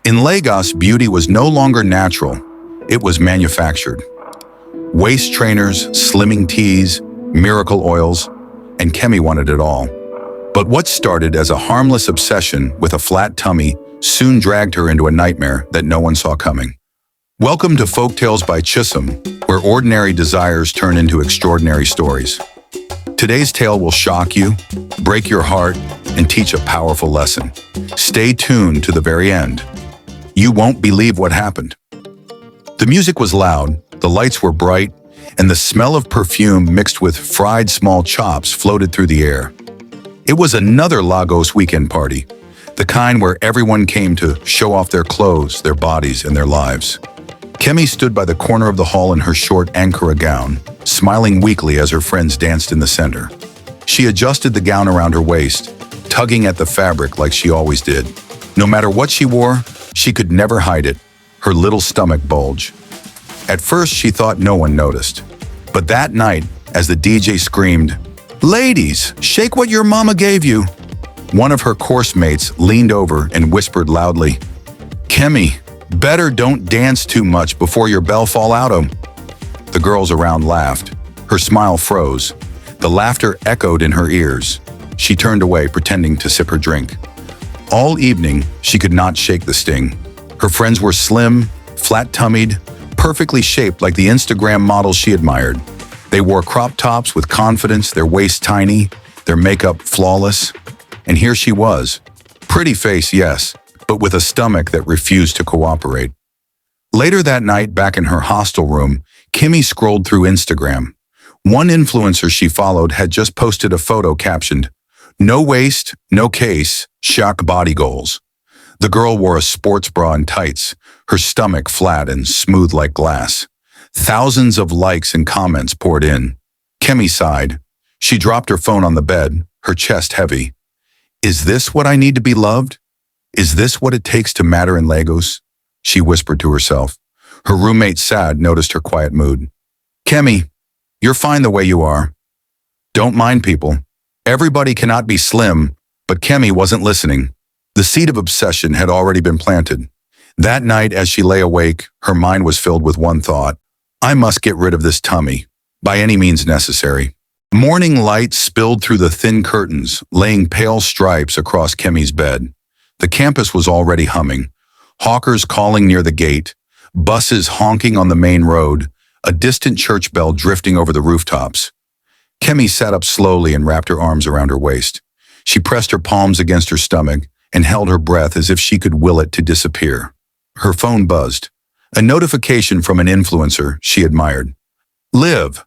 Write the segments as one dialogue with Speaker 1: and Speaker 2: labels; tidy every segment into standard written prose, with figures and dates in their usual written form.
Speaker 1: In Lagos, beauty was no longer natural, it was manufactured. Waist trainers, slimming teas, miracle oils, and Kemi wanted it all. But what started as a harmless obsession with a flat tummy soon dragged her into a nightmare that no one saw coming. Welcome to Folktales by Chisom, where ordinary desires turn into extraordinary stories. Today's tale will shock you, break your heart, and teach a powerful lesson. Stay tuned to the very end. You won't believe what happened. The music was loud, the lights were bright, and the smell of perfume mixed with fried small chops floated through the air. It was another Lagos weekend party, the kind where everyone came to show off their clothes, their bodies, and their lives. Kemi stood by the corner of the hall in her short Ankara gown, smiling weakly as her friends danced in the center. She adjusted the gown around her waist, tugging at the fabric like she always did. No matter what she wore, she could never hide it, her little stomach bulge. At first, she thought no one noticed. But that night, as the DJ screamed, "Ladies, shake what your mama gave you," one of her course mates leaned over and whispered loudly, "Kemi, better don't dance too much before your bell fall out 'em." The girls around laughed. Her smile froze. The laughter echoed in her ears. She turned away, pretending to sip her drink. All evening, she could not shake the sting. Her friends were slim, flat-tummied, perfectly shaped like the Instagram models she admired. They wore crop tops with confidence, their waists tiny, their makeup flawless. And here she was. Pretty face, yes, but with a stomach that refused to cooperate. Later that night, back in her hostel room, Kemi scrolled through Instagram. One influencer she followed had just posted a photo captioned, "No waist, no case, shock body goals." The girl wore a sports bra and tights, her stomach flat and smooth like glass. Thousands of likes and comments poured in. Kemi sighed. She dropped her phone on the bed, her chest heavy. "Is this what I need to be loved? Is this what it takes to matter in Lagos?" she whispered to herself. Her roommate Sad noticed her quiet mood. "Kemi, you're fine the way you are. Don't mind people. Everybody cannot be slim," but Kemi wasn't listening. The seed of obsession had already been planted. That night, as she lay awake, her mind was filled with one thought: I must get rid of this tummy, by any means necessary. Morning light spilled through the thin curtains, laying pale stripes across Kemi's bed. The campus was already humming. Hawkers calling near the gate, buses honking on the main road, a distant church bell drifting over the rooftops. Kemi sat up slowly and wrapped her arms around her waist. She pressed her palms against her stomach and held her breath as if she could will it to disappear. Her phone buzzed. A notification from an influencer she admired. "Liv,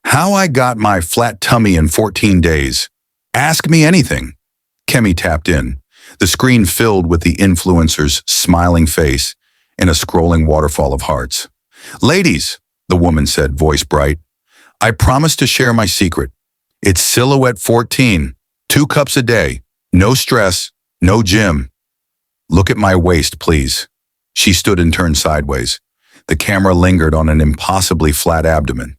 Speaker 1: how I got my flat tummy in 14 days. Ask me anything." Kemi tapped in. The screen filled with the influencer's smiling face and a scrolling waterfall of hearts. "Ladies," the woman said, voice bright, "I promise to share my secret. It's Silhouette 14, 2 cups a day, no stress, no gym. Look at my waist, please." She stood and turned sideways. The camera lingered on an impossibly flat abdomen.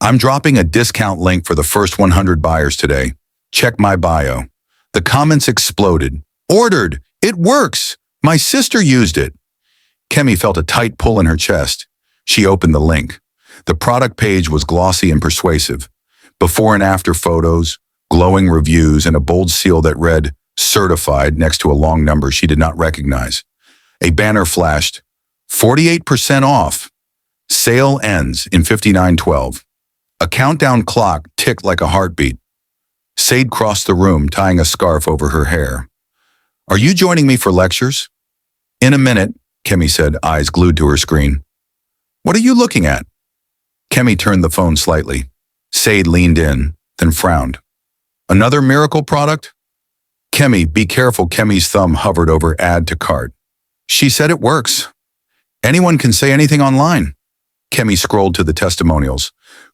Speaker 1: "I'm dropping a discount link for the first 100 buyers today. Check my bio." The comments exploded. "Ordered! It works! My sister used it!" Kemi felt a tight pull in her chest. She opened the link. The product page was glossy and persuasive. Before and after photos, glowing reviews, and a bold seal that read, "Certified," next to a long number she did not recognize. A banner flashed, 48% off. Sale ends in 59:12. A countdown clock ticked like a heartbeat. Sade crossed the room, tying a scarf over her hair. "Are you joining me for lectures?" "In a minute," Kemi said, eyes glued to her screen. "What are you looking at?" Kemi turned the phone slightly. Sade leaned in, then frowned. "Another miracle product?" "Kemi, be careful." Kemi's thumb hovered over add to cart. "She said it works. Anyone can say anything online." Kemi scrolled to the testimonials.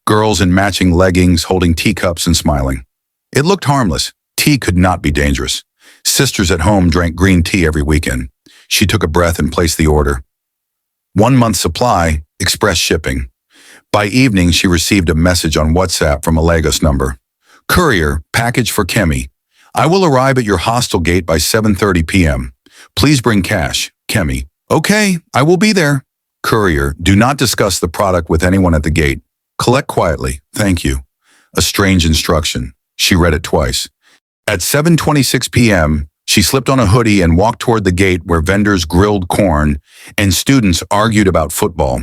Speaker 1: Girls in matching leggings, holding teacups and smiling. It looked harmless. Tea could not be dangerous. Sisters at home drank green tea every weekend. She took a breath and placed the order. 1 month supply, express shipping. By evening, she received a message on WhatsApp from a Lagos number. "Courier, package for Kemi. I will arrive at your hostel gate by 7:30 p.m. Please bring cash. Kemi. Okay, I will be there. Courier, do not discuss the product with anyone at the gate. Collect quietly. Thank you. A strange instruction. She read it twice. At 7:26 p.m., she slipped on a hoodie and walked toward the gate where vendors grilled corn and students argued about football.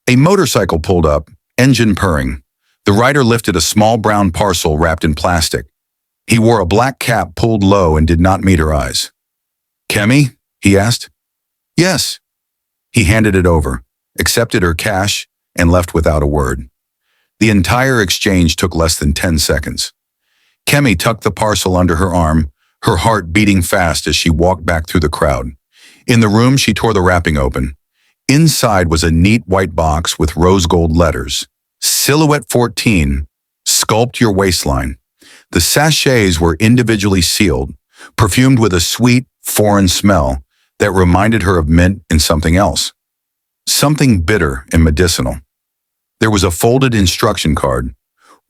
Speaker 1: A motorcycle pulled up, engine purring. The rider lifted a small brown parcel wrapped in plastic. He wore a black cap pulled low and did not meet her eyes. Kemi? He asked. Yes. He handed it over, accepted her cash, and left without a word. The entire exchange took less than 10 seconds. Kemi tucked the parcel under her arm, her heart beating fast as she walked back through the crowd. In the room, she tore the wrapping open. Inside was a neat white box with rose gold letters. Silhouette 14, sculpt your waistline. The sachets were individually sealed, perfumed with a sweet, foreign smell that reminded her of mint and something else. Something bitter and medicinal. There was a folded instruction card.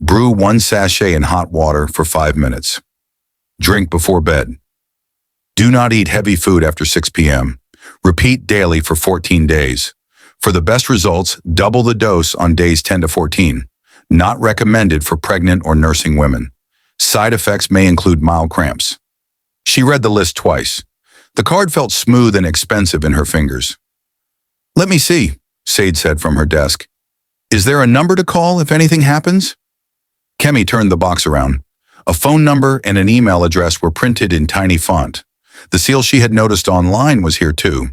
Speaker 1: Brew 1 sachet in hot water for 5 minutes. Drink before bed. Do not eat heavy food after 6 p.m. Repeat daily for 14 days. For the best results, double the dose on days 10 to 14. Not recommended for pregnant or nursing women. Side effects may include mild cramps. She read the list twice. The card felt smooth and expensive in her fingers. Let me see, Sade said from her desk. Is there a number to call if anything happens? Kemi turned the box around. A phone number and an email address were printed in tiny font. The seal she had noticed online was here too.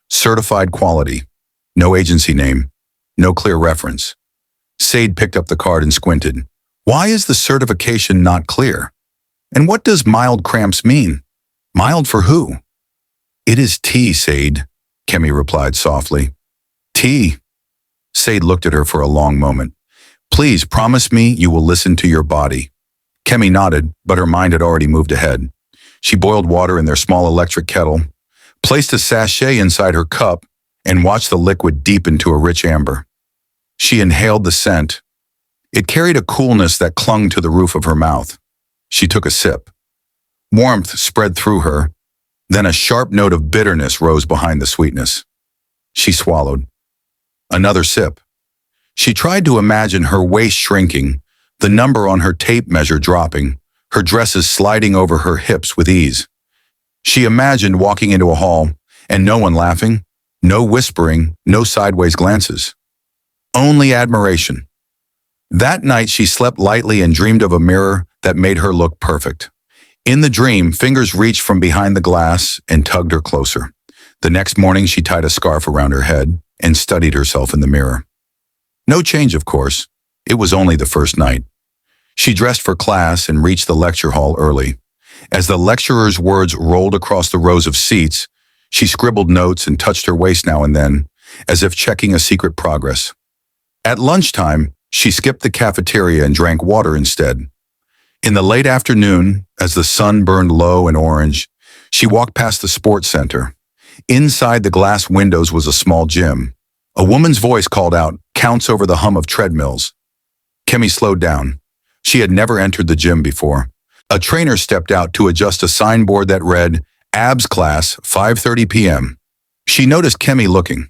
Speaker 1: Certified quality. No agency name. No clear reference. Sade picked up the card and squinted. Why is the certification not clear? And what does mild cramps mean? Mild for who? It is tea, Sade, Kemi replied softly. Tea. Sade looked at her for a long moment. Please promise me you will listen to your body. Kemi nodded, but her mind had already moved ahead. She boiled water in their small electric kettle, placed a sachet inside her cup, and watched the liquid deepen to a rich amber. She inhaled the scent. It carried a coolness that clung to the roof of her mouth. She took a sip. Warmth spread through her, then a sharp note of bitterness rose behind the sweetness. She swallowed. Another sip. She tried to imagine her waist shrinking, the number on her tape measure dropping, her dresses sliding over her hips with ease. She imagined walking into a hall and no one laughing, no whispering, no sideways glances. Only admiration. That night she slept lightly and dreamed of a mirror that made her look perfect. In the dream, fingers reached from behind the glass and tugged her closer. The next morning she tied a scarf around her head and studied herself in the mirror. No change, of course. It was only the first night. She dressed for class and reached the lecture hall early. As the lecturer's words rolled across the rows of seats, she scribbled notes and touched her waist now and then, as if checking a secret progress. At lunchtime, she skipped the cafeteria and drank water instead. In the late afternoon, as the sun burned low and orange, she walked past the sports center. Inside the glass windows was a small gym. A woman's voice called out, counts over the hum of treadmills. Kemi slowed down. She had never entered the gym before. A trainer stepped out to adjust a signboard that read, Abs class, 5:30 p.m. She noticed Kemi looking.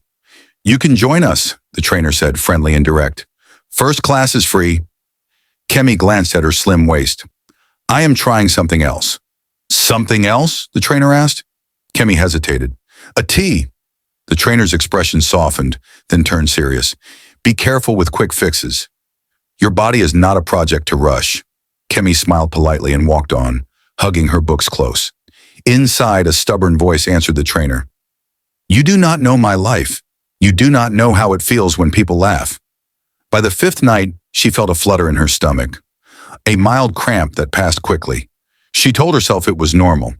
Speaker 1: You can join us, the trainer said, friendly and direct. First class is free. Kemi glanced at her slim waist. I am trying something else. Something else? The trainer asked. Kemi hesitated. A tea. The trainer's expression softened, then turned serious. Be careful with quick fixes. Your body is not a project to rush. Kemi smiled politely and walked on, hugging her books close. Inside, a stubborn voice answered the trainer. You do not know my life. You do not know how it feels when people laugh. By the fifth night, she felt a flutter in her stomach, a mild cramp that passed quickly. She told herself it was normal.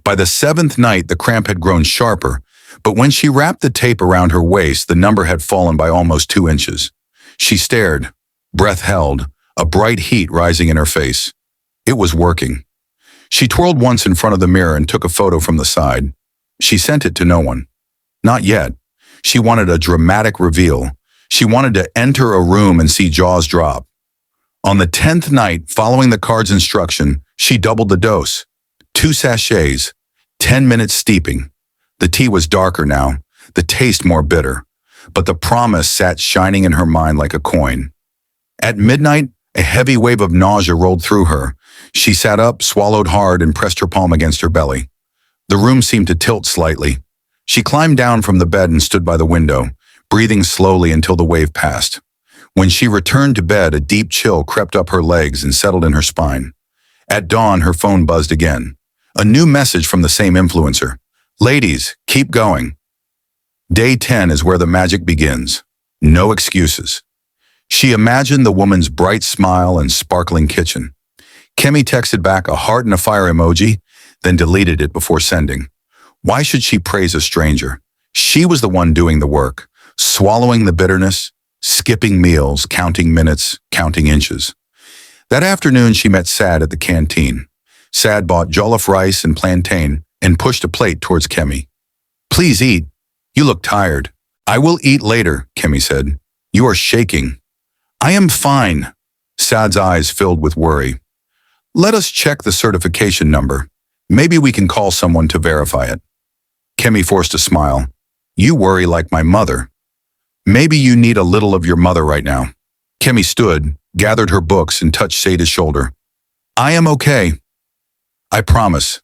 Speaker 1: By the seventh night, the cramp had grown sharper, but when she wrapped the tape around her waist, the number had fallen by almost 2 inches. She stared, breath held, a bright heat rising in her face. It was working. She twirled once in front of the mirror and took a photo from the side. She sent it to no one. Not yet. She wanted a dramatic reveal. She wanted to enter a room and see jaws drop. On the 10th night, following the card's instruction, she doubled the dose. 2 sachets, 10 minutes steeping. The tea was darker now, the taste more bitter, but the promise sat shining in her mind like a coin. At midnight, a heavy wave of nausea rolled through her. She sat up, swallowed hard, and pressed her palm against her belly. The room seemed to tilt slightly. She climbed down from the bed and stood by the window, breathing slowly until the wave passed. When she returned to bed, a deep chill crept up her legs and settled in her spine. At dawn, her phone buzzed again. A new message from the same influencer. Ladies, keep going. Day 10 is where the magic begins. No excuses. She imagined the woman's bright smile and sparkling kitchen. Kemi texted back a heart and a fire emoji, then deleted it before sending. Why should she praise a stranger? She was the one doing the work, swallowing the bitterness, skipping meals, counting minutes, counting inches. That afternoon, she met Sad at the canteen. Sad bought jollof rice and plantain and pushed a plate towards Kemi. Please eat. You look tired. I will eat later, Kemi said. You are shaking. I am fine. Sad's eyes filled with worry. Let us check the certification number. Maybe we can call someone to verify it. Kemi forced a smile. You worry like my mother. Maybe you need a little of your mother right now. Kemi stood, gathered her books, and touched Sada's shoulder. I am okay. I promise.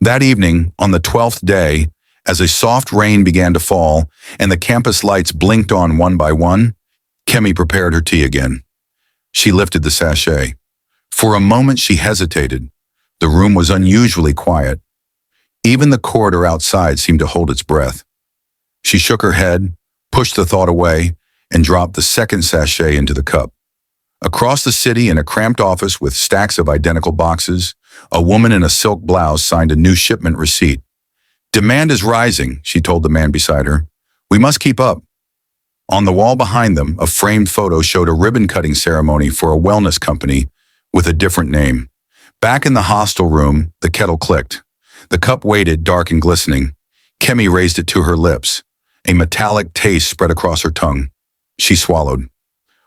Speaker 1: That evening, on the 12th day, as a soft rain began to fall and the campus lights blinked on one by one, Kemi prepared her tea again. She lifted the sachet. For a moment she hesitated. The room was unusually quiet. Even the corridor outside seemed to hold its breath. She shook her head, pushed the thought away, and dropped the second sachet into the cup. Across the city, in a cramped office with stacks of identical boxes, a woman in a silk blouse signed a new shipment receipt. Demand is rising, she told the man beside her. We must keep up. On the wall behind them, a framed photo showed a ribbon-cutting ceremony for a wellness company with a different name. Back in the hostel room, the kettle clicked. The cup waited, dark and glistening. Kemi raised it to her lips. A metallic taste spread across her tongue. She swallowed.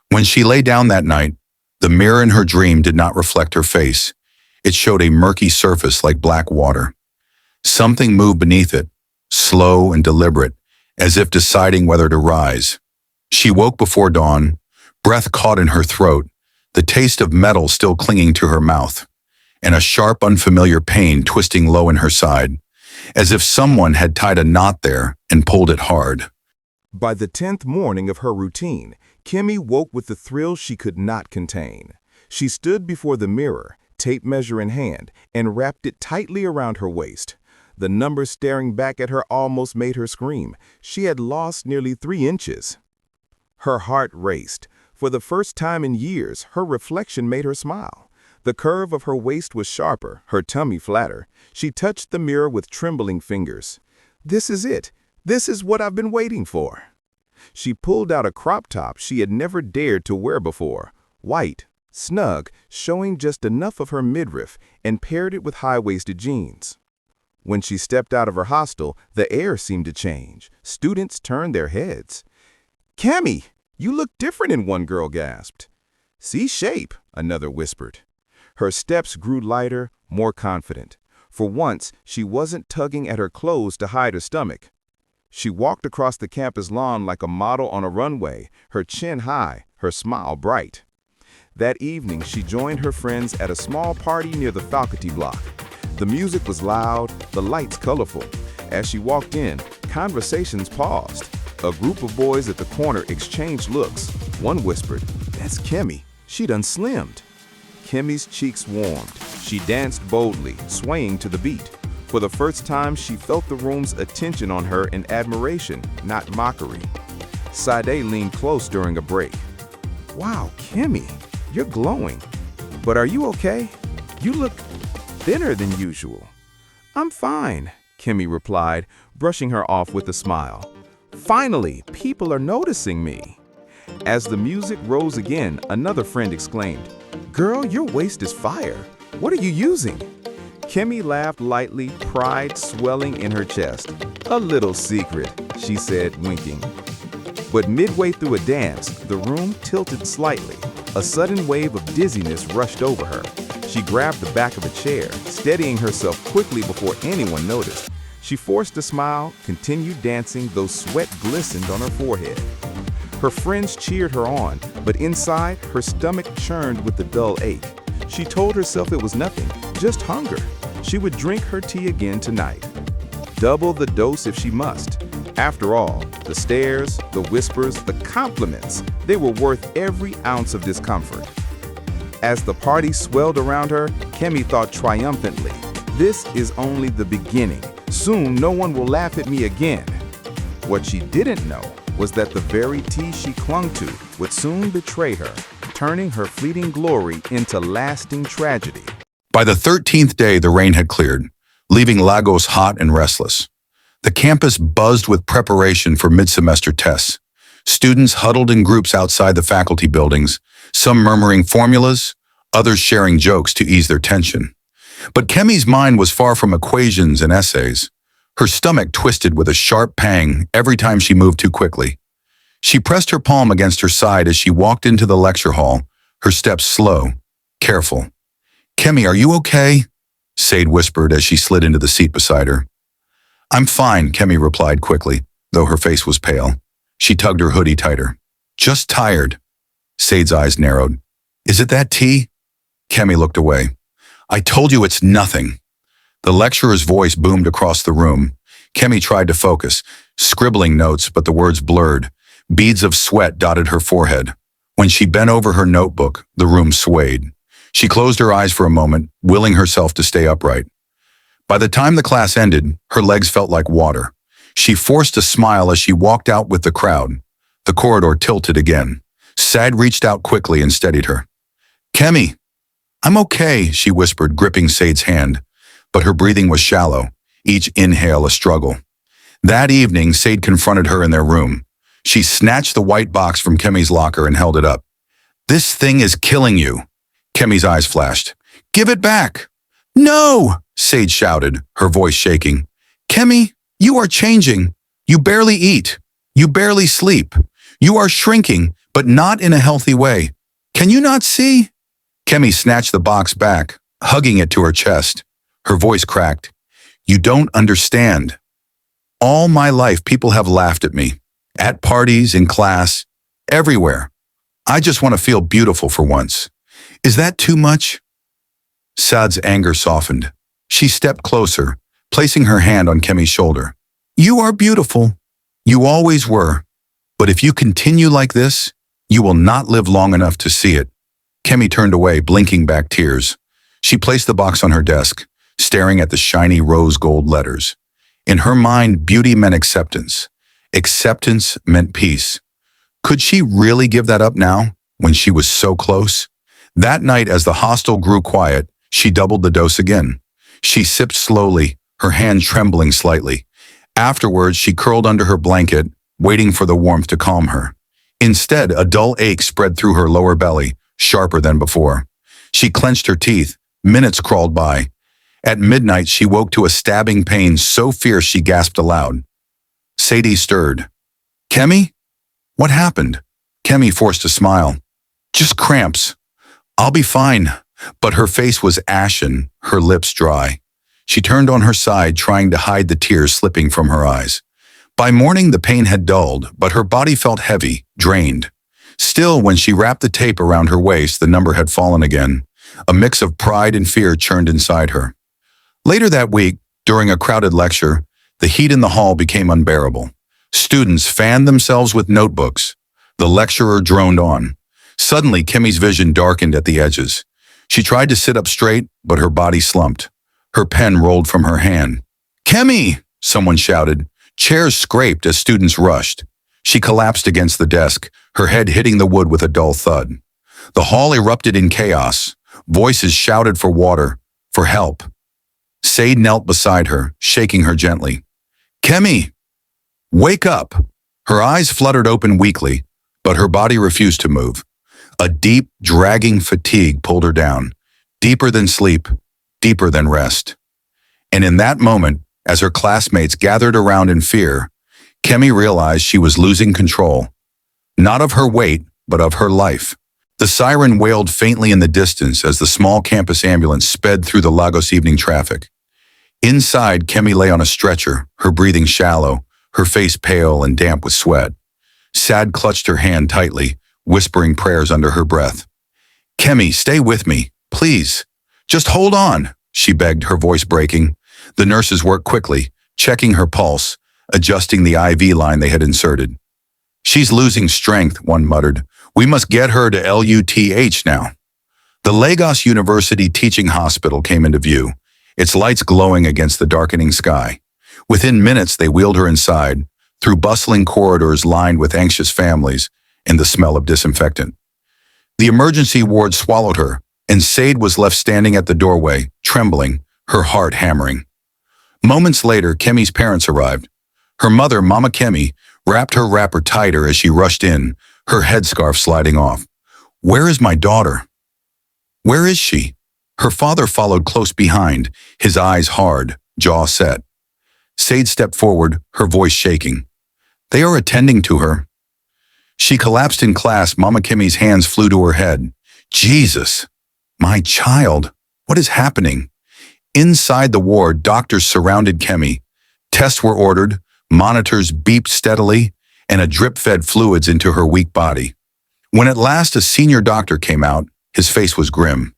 Speaker 1: When she lay down that night, the mirror in her dream did not reflect her face. It showed a murky surface like black water. Something moved beneath it, slow and deliberate, as if deciding whether to rise. She woke before dawn, breath caught in her throat, the taste of metal still clinging to her mouth, and a sharp, unfamiliar pain twisting low in her side, as if someone had tied a knot there and pulled it hard.
Speaker 2: By the 10th morning of her routine, Kemi woke with the thrill she could not contain. She stood before the mirror, tape measure in hand, and wrapped it tightly around her waist. The numbers staring back at her almost made her scream. She had lost nearly 3 inches. Her heart raced. For the first time in years, her reflection made her smile. The curve of her waist was sharper, her tummy flatter. She touched the mirror with trembling fingers. This is it. This is what I've been waiting for. She pulled out a crop top she had never dared to wear before, white, snug, showing just enough of her midriff, and paired it with high-waisted jeans. When she stepped out of her hostel, the air seemed to change. Students turned their heads. Kemi, you look different, in one girl gasped. See shape, another whispered. Her steps grew lighter, more confident. For once, she wasn't tugging at her clothes to hide her stomach. She walked across the campus lawn like a model on a runway, her chin high, her smile bright. That evening, she joined her friends at a small party near the faculty block. The music was loud, the lights colorful. As she walked in, conversations paused. A group of boys at the corner exchanged looks. One whispered, "That's Kemi. She done slimmed." Kemi's cheeks warmed. She danced boldly, swaying to the beat. For the first time, she felt the room's attention on her in admiration, not mockery. Sade leaned close during a break. "Wow, Kemi, you're glowing. But are you okay? You look thinner than usual." "I'm fine," Kemi replied, brushing her off with a smile. "Finally, people are noticing me." As the music rose again, another friend exclaimed, "Girl, your waist is fire. What are you using?" Kemi laughed lightly, pride swelling in her chest. "A little secret," she said, winking. But midway through a dance, the room tilted slightly. A sudden wave of dizziness rushed over her. She grabbed the back of a chair, steadying herself quickly before anyone noticed. She forced a smile, continued dancing, though sweat glistened on her forehead. Her friends cheered her on, but inside, her stomach churned with the dull ache. She told herself it was nothing, just hunger. She would drink her tea again tonight. Double the dose if she must. After all, the stares, the whispers, the compliments, they were worth every ounce of discomfort. As the party swelled around her, Kemi thought triumphantly, "This is only the beginning. Soon no one will laugh at me again." What she didn't know was that the very tea she clung to would soon betray her, turning her fleeting glory into lasting tragedy.
Speaker 1: By the 13th day, the rain had cleared, leaving Lagos hot and restless. The campus buzzed with preparation for mid-semester tests. Students huddled in groups outside the faculty buildings, some murmuring formulas, others sharing jokes to ease their tension. But Kemi's mind was far from equations and essays. Her stomach twisted with a sharp pang every time she moved too quickly. She pressed her palm against her side as she walked into the lecture hall, her steps slow, careful. "Kemi, are you okay?" Sade whispered as she slid into the seat beside her. "I'm fine," Kemi replied quickly, though her face was pale. She tugged her hoodie tighter. "Just tired." Sade's eyes narrowed. "Is it that tea?" Kemi looked away. "I told you it's nothing." The lecturer's voice boomed across the room. Kemi tried to focus, scribbling notes, but the words blurred. Beads of sweat dotted her forehead. When she bent over her notebook, the room swayed. She closed her eyes for a moment, willing herself to stay upright. By the time the class ended, her legs felt like water. She forced a smile as she walked out with the crowd. The corridor tilted again. Sad reached out quickly and steadied her. "Kemi." "I'm okay," she whispered, gripping Sade's hand. But her breathing was shallow, each inhale a struggle. That evening, Sade confronted her in their room. She snatched the white box from Kemi's locker and held it up. "This thing is killing you." Kemi's eyes flashed. "Give it back." "No!" Sade shouted, her voice shaking. "Kemi, you are changing. You barely eat. You barely sleep. You are shrinking, but not in a healthy way. Can you not see?" Kemi snatched the box back, hugging it to her chest. Her voice cracked. "You don't understand. All my life, people have laughed at me. At parties, in class, everywhere. I just want to feel beautiful for once. Is that too much?" Sade's anger softened. She stepped closer, placing her hand on Kemi's shoulder. "You are beautiful. You always were. But if you continue like this, you will not live long enough to see it." Kemi turned away, blinking back tears. She placed the box on her desk, staring at the shiny rose gold letters. In her mind, beauty meant acceptance. Acceptance meant peace. Could she really give that up now, when she was so close? That night, as the hostel grew quiet, she doubled the dose again. She sipped slowly, her hand trembling slightly. Afterwards, she curled under her blanket, waiting for the warmth to calm her. Instead, a dull ache spread through her lower belly, sharper than before. She clenched her teeth. Minutes crawled by. At midnight, she woke to a stabbing pain so fierce she gasped aloud. Sadie stirred. "Kemi? What happened?" Kemi forced a smile. "Just cramps. I'll be fine." But her face was ashen, her lips dry. She turned on her side, trying to hide the tears slipping from her eyes. By morning, the pain had dulled, but her body felt heavy, drained. Still, when she wrapped the tape around her waist, the number had fallen again. A mix of pride and fear churned inside her. Later that week, during a crowded lecture, the heat in the hall became unbearable. Students fanned themselves with notebooks. The lecturer droned on. Suddenly, Kemi's vision darkened at the edges. She tried to sit up straight, but her body slumped. Her pen rolled from her hand. "Kemi!" someone shouted. Chairs scraped as students rushed. She collapsed against the desk, her head hitting the wood with a dull thud. The hall erupted in chaos. Voices shouted for water, for help. Sade knelt beside her, shaking her gently. "Kemi! Wake up!" Her eyes fluttered open weakly, but her body refused to move. A deep, dragging fatigue pulled her down, deeper than sleep, deeper than rest. And in that moment, as her classmates gathered around in fear, Kemi realized she was losing control, not of her weight, but of her life. The siren wailed faintly in the distance as the small campus ambulance sped through the Lagos evening traffic. Inside, Kemi lay on a stretcher, her breathing shallow, her face pale and damp with sweat. Sad clutched her hand tightly, whispering prayers under her breath. "Kemi, stay with me, please. Just hold on," she begged, her voice breaking. The nurses worked quickly, checking her pulse, adjusting the IV line they had inserted. "She's losing strength," one muttered. "We must get her to LUTH now." The Lagos University Teaching Hospital came into view, its lights glowing against the darkening sky. Within minutes, they wheeled her inside, through bustling corridors lined with anxious families and the smell of disinfectant. The emergency ward swallowed her, and Sade was left standing at the doorway, trembling, her heart hammering. Moments later, Kemi's parents arrived. Her mother, Mama Kemi, wrapped her wrapper tighter as she rushed in, her headscarf sliding off. "Where is my daughter? Where is she?" Her father followed close behind, his eyes hard, jaw set. Sade stepped forward, her voice shaking. "They are attending to her." She collapsed in class. Mama Kemi's hands flew to her head. "Jesus! My child! What is happening?" Inside the ward, doctors surrounded Kemi. Tests were ordered, monitors beeped steadily, and a drip fed fluids into her weak body. When at last a senior doctor came out, his face was grim.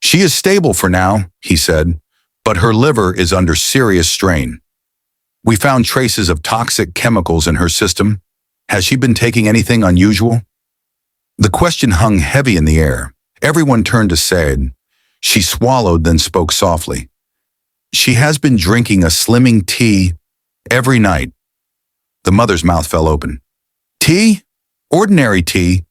Speaker 1: "She is stable for now," he said, "but her liver is under serious strain. We found traces of toxic chemicals in her system. Has she been taking anything unusual?" The question hung heavy in the air. Everyone turned to Sade. She swallowed, then spoke softly. "She has been drinking a slimming tea every night." The mother's mouth fell open. "Tea? Ordinary tea?"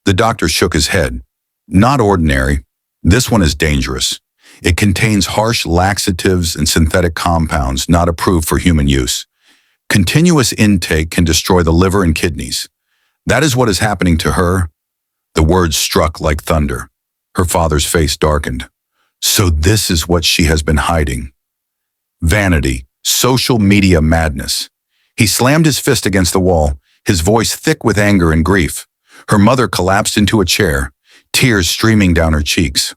Speaker 1: The doctor shook his head. "Not ordinary. This one is dangerous. It contains harsh laxatives and synthetic compounds not approved for human use. Continuous intake can destroy the liver and kidneys. That is what is happening to her." The words struck like thunder. Her father's face darkened. "So this is what she has been hiding." Vanity, social media madness. He slammed his fist against the wall, his voice thick with anger and grief. Her mother collapsed into a chair, tears streaming down her cheeks.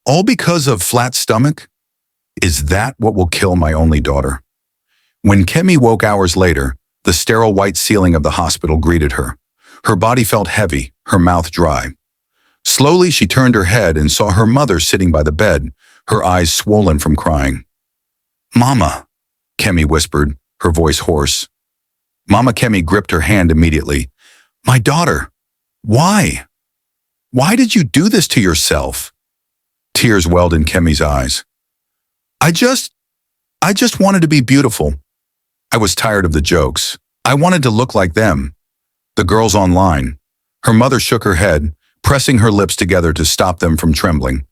Speaker 1: "All because of flat stomach? Is that what will kill my only daughter?" When Kemi woke hours later, the sterile white ceiling of the hospital greeted her. Her body felt heavy, her mouth dry. Slowly, she turned her head and saw her mother sitting by the bed, her eyes swollen from crying. "Mama," Kemi whispered, her voice hoarse. Mama Kemi gripped her hand immediately. "My daughter, why? Why did you do this to yourself?" Tears welled in Kemi's eyes. I just wanted to be beautiful. I was tired of the jokes. I wanted to look like them. The girls online." Her mother shook her head, pressing her lips together to stop them from trembling.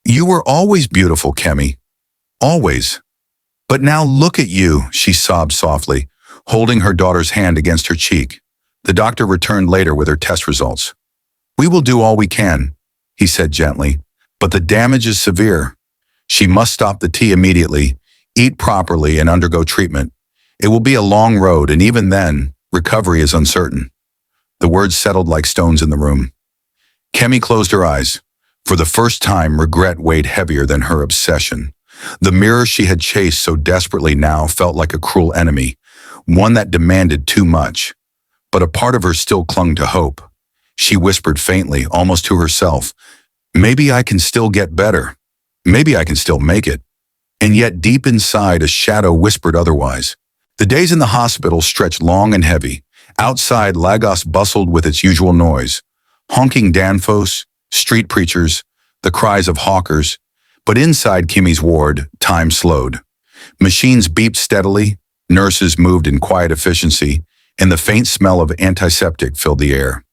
Speaker 1: "You were always beautiful, Kemi. Always. But now look at you," she sobbed softly, holding her daughter's hand against her cheek. The doctor returned later with her test results. "We will do all we can," he said gently, "but the damage is severe. She must stop the tea immediately, eat properly, and undergo treatment. It will be a long road, and even then, recovery is uncertain." The words settled like stones in the room. Kemi closed her eyes. For the first time, regret weighed heavier than her obsession. The mirror she had chased so desperately now felt like a cruel enemy, one that demanded too much. But a part of her still clung to hope. She whispered faintly, almost to herself, "Maybe I can still get better. Maybe I can still make it." And yet deep inside, a shadow whispered otherwise. The days in the hospital stretched long and heavy. Outside, Lagos bustled with its usual noise. Honking danfos, street preachers, the cries of hawkers. But inside Kemi's ward, time slowed. Machines beeped steadily, nurses moved in quiet efficiency, and the faint smell of antiseptic filled the air.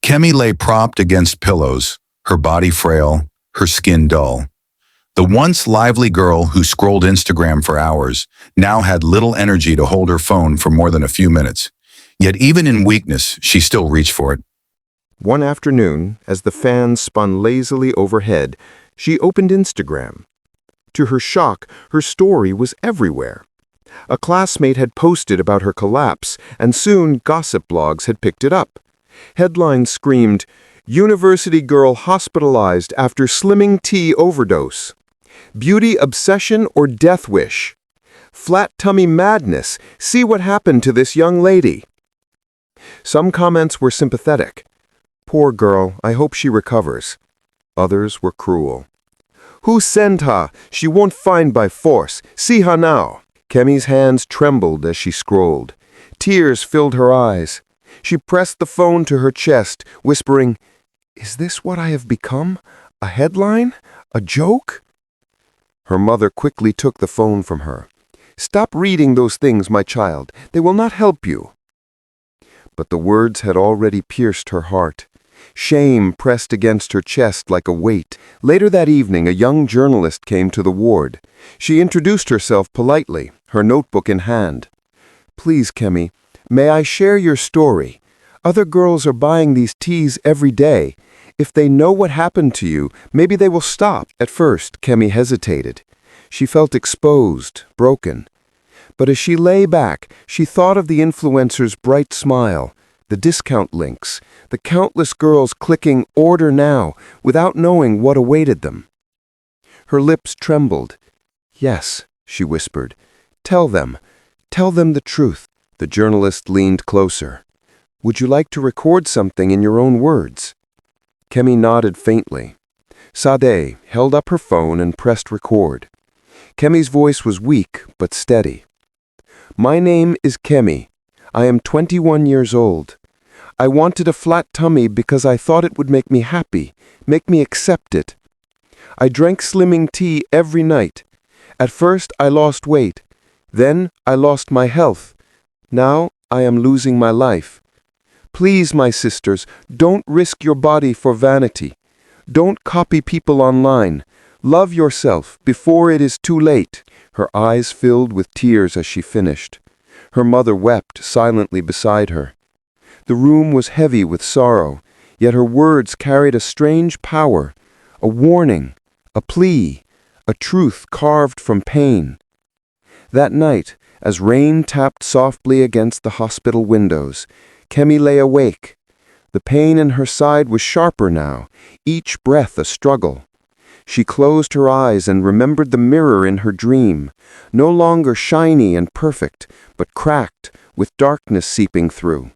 Speaker 1: Kemi lay propped against pillows, her body frail, her skin dull. The once lively girl who scrolled Instagram for hours now had little energy to hold her phone for more than a few minutes. Yet even in weakness, she still reached for it.
Speaker 2: One afternoon, as the fan spun lazily overhead, she opened Instagram. To her shock, her story was everywhere. A classmate had posted about her collapse, and soon gossip blogs had picked it up. Headlines screamed, "University girl hospitalized after slimming tea overdose."
Speaker 3: Beauty obsession or death wish? Flat tummy madness. See what happened to this young lady. Some comments were sympathetic. Poor girl, I hope she recovers. Others were cruel. Who sent her? She won't find by force. See her now. Kemi's hands trembled as she scrolled. Tears filled her eyes. She pressed the phone to her chest, whispering, "Is this what I have become? A headline? A joke?" Her mother quickly took the phone from her. "Stop reading those things, my child. They will not help you." But the words had already pierced her heart. Shame pressed against her chest like a weight. Later that evening, a young journalist came to the ward. She introduced herself politely, her notebook in hand. "Please, Kemi, may I share your story? Other girls are buying these teas every day. If they know what happened to you, maybe they will stop." At first, Kemi hesitated. She felt exposed, broken. But as she lay back, she thought of the influencer's bright smile, the discount links, the countless girls clicking "Order Now" without knowing what awaited them. Her lips trembled. "Yes," she whispered. Tell them the truth." The journalist leaned closer. "Would you like to record something in your own words?" Kemi nodded faintly. Sade held up her phone and pressed record. Kemi's voice was weak but steady. "My name is Kemi. I am 21 years old. I wanted a flat tummy because I thought it would make me happy, make me accept it. I drank slimming tea every night. At first I lost weight. Then I lost my health. Now I am losing my life. Please, my sisters, don't risk your body for vanity. Don't copy people online. Love yourself before it is too late." Her eyes filled with tears as she finished. Her mother wept silently beside her. The room was heavy with sorrow, yet her words carried a strange power, a warning, a plea, a truth carved from pain. That night, as rain tapped softly against the hospital windows, Kemi lay awake. The pain in her side was sharper now, each breath a struggle. She closed her eyes and remembered the mirror in her dream, no longer shiny and perfect, but cracked, with darkness seeping through.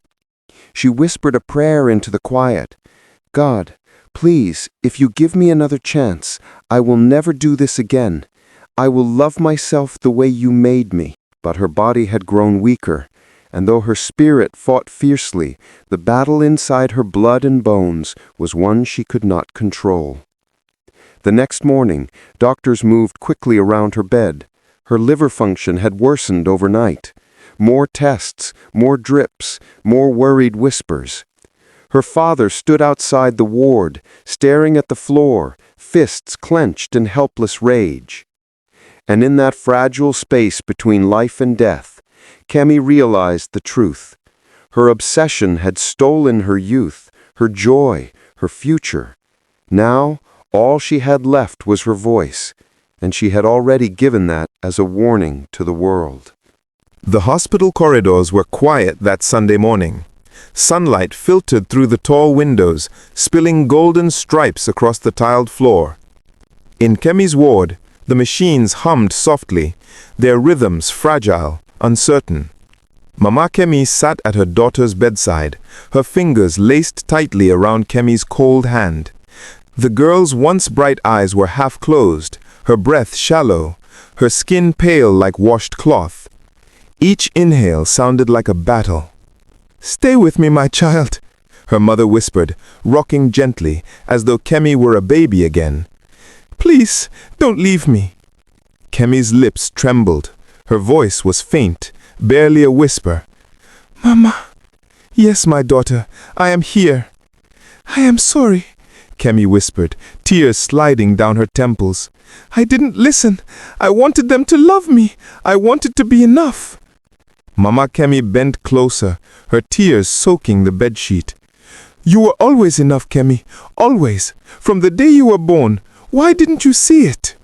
Speaker 3: She whispered a prayer into the quiet. "God, please, if you give me another chance, I will never do this again. I will love myself the way you made me." But her body had grown weaker, and though her spirit fought fiercely, the battle inside her blood and bones was one she could not control. The next morning, doctors moved quickly around her bed. Her liver function had worsened overnight. More tests, more drips, more worried whispers. Her father stood outside the ward, staring at the floor, fists clenched in helpless rage. And in that fragile space between life and death, Kemi realized the truth. Her obsession had stolen her youth, her joy, her future. Now, all she had left was her voice, and she had already given that as a warning to the world.
Speaker 2: The hospital corridors were quiet that Sunday morning. Sunlight filtered through the tall windows, spilling golden stripes across the tiled floor. In Kemi's ward, the machines hummed softly, their rhythms fragile, uncertain. Mama Kemi sat at her daughter's bedside, her fingers laced tightly around Kemi's cold hand. The girl's once bright eyes were half closed, her breath shallow, her skin pale like washed cloth. Each inhale sounded like a battle. "Stay with me, my child," her mother whispered, rocking gently, as though Kemi were a baby again. "Please, don't leave me." Kemi's lips trembled. Her voice was faint, barely a whisper. "Mama." "Yes, my daughter, I am here." "I am sorry," Kemi whispered, tears sliding down her temples. "I didn't listen. I wanted them to love me. I wanted to be enough." Mama Kemi bent closer, her tears soaking the bedsheet. "You were always enough, Kemi, always. From the day you were born. Why didn't you see it?"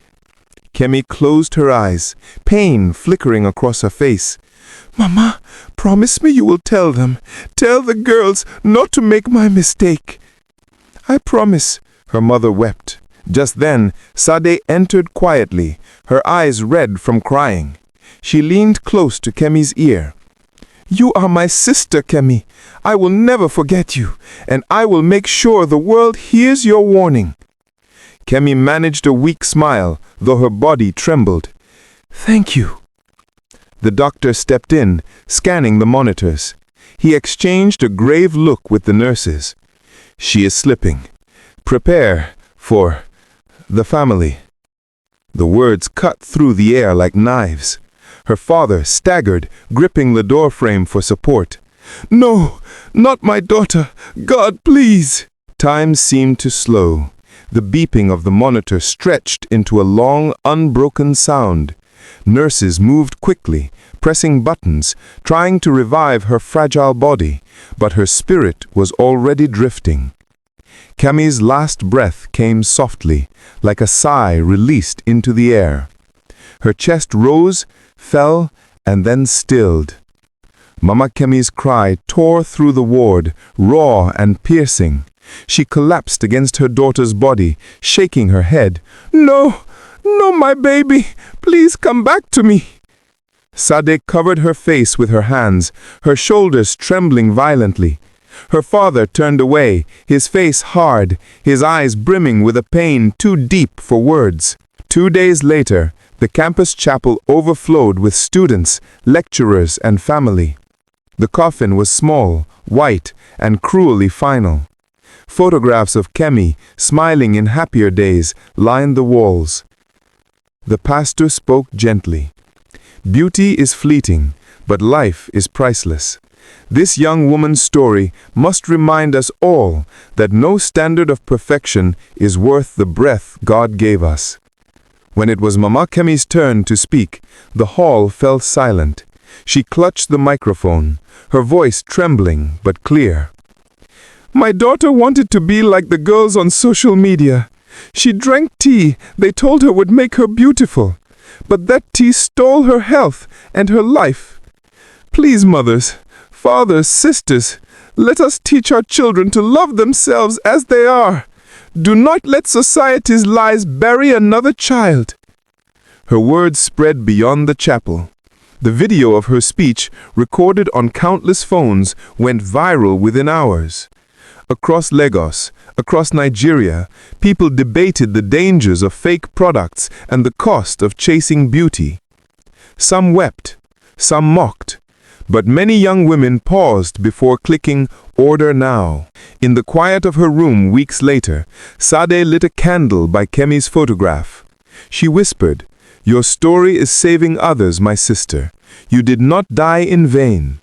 Speaker 2: Kemi closed her eyes, pain flickering across her face. "Mama, promise me you will tell them. Tell the girls not to make my mistake." "I promise," her mother wept. Just then, Sade entered quietly, her eyes red from crying. She leaned close to Kemi's ear. "You are my sister, Kemi. I will never forget you, and I will make sure the world hears your warning." Kemi managed a weak smile, though her body trembled. "Thank you." The doctor stepped in, scanning the monitors. He exchanged a grave look with the nurses. "She is slipping. Prepare for the family." The words cut through the air like knives. Her father staggered, gripping the doorframe for support. "No, not my daughter. God, please." Time seemed to slow. The beeping of the monitor stretched into a long, unbroken sound. Nurses moved quickly, pressing buttons, trying to revive her fragile body, but her spirit was already drifting. Kemi's last breath came softly, like a sigh released into the air. Her chest rose, fell, and then stilled. Mama Kemi's cry tore through the ward, raw and piercing. She collapsed against her daughter's body, shaking her head. "No, no, my baby, please come back to me." Sade covered her face with her hands, her shoulders trembling violently. Her father turned away, his face hard, his eyes brimming with a pain too deep for words. 2 days later, the campus chapel overflowed with students, lecturers, and family. The coffin was small, white, and cruelly final. Photographs of Kemi, smiling in happier days, lined the walls. The pastor spoke gently. "Beauty is fleeting, but life is priceless." This young woman's story must remind us all that no standard of perfection is worth the breath God gave us. When it was Mama Kemi's turn to speak, the hall fell silent. She clutched the microphone, her voice trembling but clear. "My daughter wanted to be like the girls on social media. She drank tea they told her would make her beautiful, but that tea stole her health and her life. Please, mothers, fathers, sisters, let us teach our children to love themselves as they are. Do not let society's lies bury another child." Her words spread beyond the chapel. The video of her speech, recorded on countless phones, went viral within hours. Across Lagos, across Nigeria, people debated the dangers of fake products and the cost of chasing beauty. Some wept, some mocked, but many young women paused before clicking "Order Now." In the quiet of her room weeks later, Sade lit a candle by Kemi's photograph. She whispered, "Your story is saving others, my sister. You did not die in vain."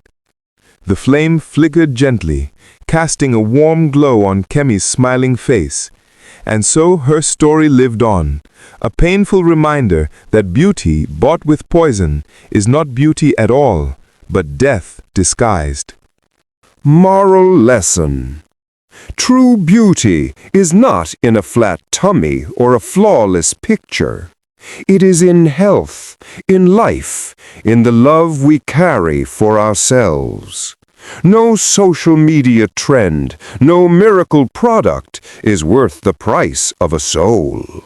Speaker 2: The flame flickered gently, casting a warm glow on Kemi's smiling face. And so her story lived on, a painful reminder that beauty bought with poison is not beauty at all, but death disguised.
Speaker 3: Moral lesson. True beauty is not in a flat tummy or a flawless picture. It is in health, in life, in the love we carry for ourselves. No social media trend, no miracle product is worth the price of a soul.